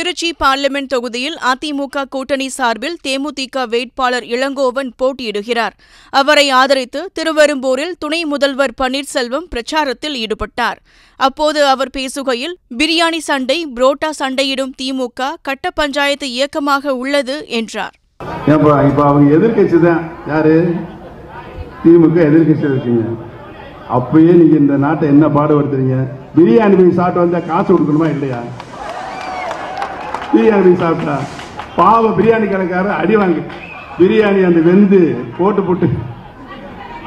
Trichy parliament தொகுதியில் அதிமுக கூட்டணி சார்பில் தேமுதிக வேட்பாளர் இளங்கோவன் போட்டியிடுகிறார். அவரை ஆதரித்து திருவெரும்பூரில் துணை முதல்வர் பன்னீர்செல்வம் பிரச்சாரத்தில் ஈடுபட்டார். அப்போது அவர் பேசுகையில், பிரியாணி சண்டை, புரோட்டா சண்டையிடும் திமுக கட்ட பஞ்சாயத்து இயக்கமாக உள்ளது என்றார். இப்ப அவங்க எதிர்கட்சி தான், யாரு? திமுக எதிர்கட்சி இருக்கீங்க. அப்பயே நீங்க இந்த நாட்டை என்ன பாடுபடுத்துறீங்க? பிரியாணி போய் சாப்பிட்டு வந்தா காசு கொடுக்கணுமா இல்லையா? பிரியாணி சாப்பிட்டா பாவ பிரியாணி கடைக்காரர் அடி வாங்க, பிரியாணி அந்த வெந்து போட்டு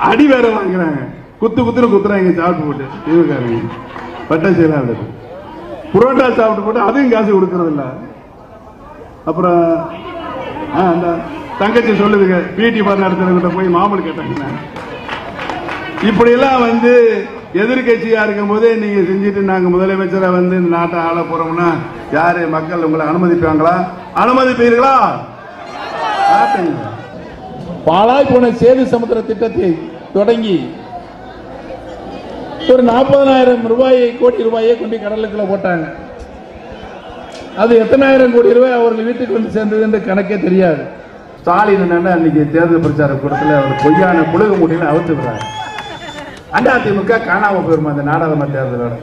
அடி வேற வாங்குறாங்க, குத்துறாங்க சாப்பிட்டு போட்டு. திமுக பட்ட செயலாளர் புரோட்டா சாப்பிட்டு போட்டு அதையும் காசு கொடுக்கறது இல்ல. அப்புறம் அந்த தங்கச்சி சொல்லுதுங்க, பிடி பார் நடத்துறவங்கிட்ட போய் மாமூல் கேட்டாங்க. இப்படி எல்லாம் எதிர்கட்சியா இருக்கும் போதே நீங்க செஞ்சுட்டு நாங்க முதலமைச்சரை இந்த நாட்டை ஆள போறோம்னா யாரு? மக்கள் உங்களை அனுமதிப்பாங்களா? அனுமதிப்பீர்களா? பாழாய் போன சேது சமுத்திர திட்டத்தை தொடங்கி ஒரு 40,000 கோடி ரூபாயை கொண்டு கடலுக்குள்ள போட்டாங்க. அது எத்தனாயிரம் கோடி ரூபாய் அவர்கள் வீட்டுக்கு வந்து சேர்ந்தது என்று கணக்கே தெரியாது. ஸ்டாலின் அன்னைக்கு தேர்தல் பிரச்சார கூட்டத்தில் அவர் பொய்யான புலக மூட்டையில அவுத்து விடுறாரு. அதிமுக காணாம போயிருமா அந்த நாடாளுமன்ற தேர்தலோட?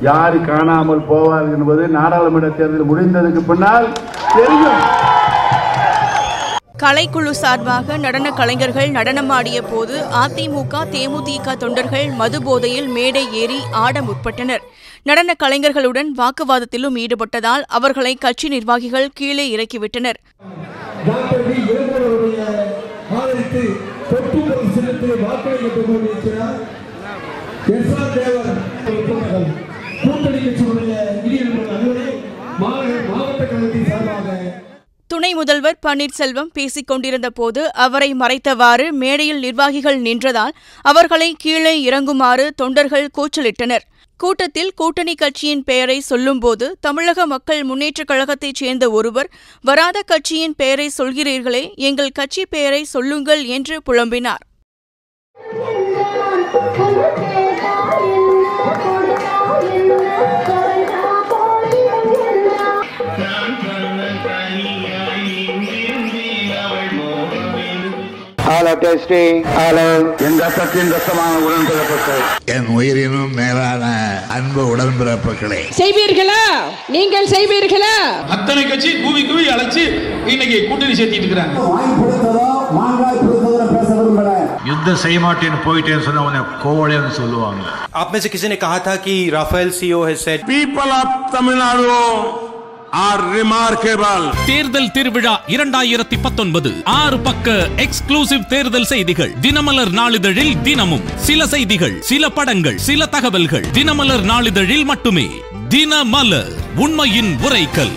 யாரு காணாமல் போவார் என்பது நாடாளுமன்ற தேர்தல் முடிந்ததுக்கு பின்னால் தெரியும். கலைக்குழு சார்பாக நடன கலைஞர்கள் நடனமாடிய போது அதிமுக தேமுதிக தொண்டர்கள் மது போதையில் மேடை ஏறி ஆட முற்பட்டனர். நடன கலைஞர்களுடன் வாக்குவாதத்திலும் ஈடுபட்டதால் அவர்களை கட்சி நிர்வாகிகள் கீழே இறக்கிவிட்டனர். துணை முதல்வர் பன்னீர்செல்வம் பேசிக் கொண்டிருந்த போது அவரை மறைத்தவாறு மேடையில் நிர்வாகிகள் நின்றதால் அவர்களை கீழே இறங்குமாறு தொண்டர்கள் கூச்சலிட்டனர். கூட்டத்தில் கூட்டணி கட்சியின் பெயரை சொல்லும்போது தமிழக மக்கள் முன்னேற்றக் கழகத்தைச் சேர்ந்த ஒருவர், வராத கட்சியின் பெயரை சொல்கிறீர்களே, எங்கள் கட்சி பெயரை சொல்லுங்கள் என்று புலம்பினார். என் உயிரினும் மேலான அன்பு உடன்பிறப்புகளே, செய்வீர்களா? நீங்கள் செய்வீர்களா? அத்தனை கட்சி கூவி அழைச்சு இன்னைக்கு கூட்டணி சேர்த்திட்டு இருக்காங்க. யுத்தம் செய்ய மாட்டேன்னு போயிட்டேன்னு சொன்ன உன்னை கோவலைன்னு சொல்லுவாங்க. आप में से किसी ने कहा था कि Rafale CEO has said people of Tamil Nadu are remarkable. தேர்தல் திருவிழா 2019 6 பக்க எக்ஸ்க்ளூசிவ் தேர்தல் செய்திகள். தினமலர் நாளிதழில் தினமும் சில செய்திகள், சில படங்கள், சில தகவல்கள். தினமலர் நாளிதழில் மட்டுமே. தினமலர், உண்மையின் உரைக்கல்.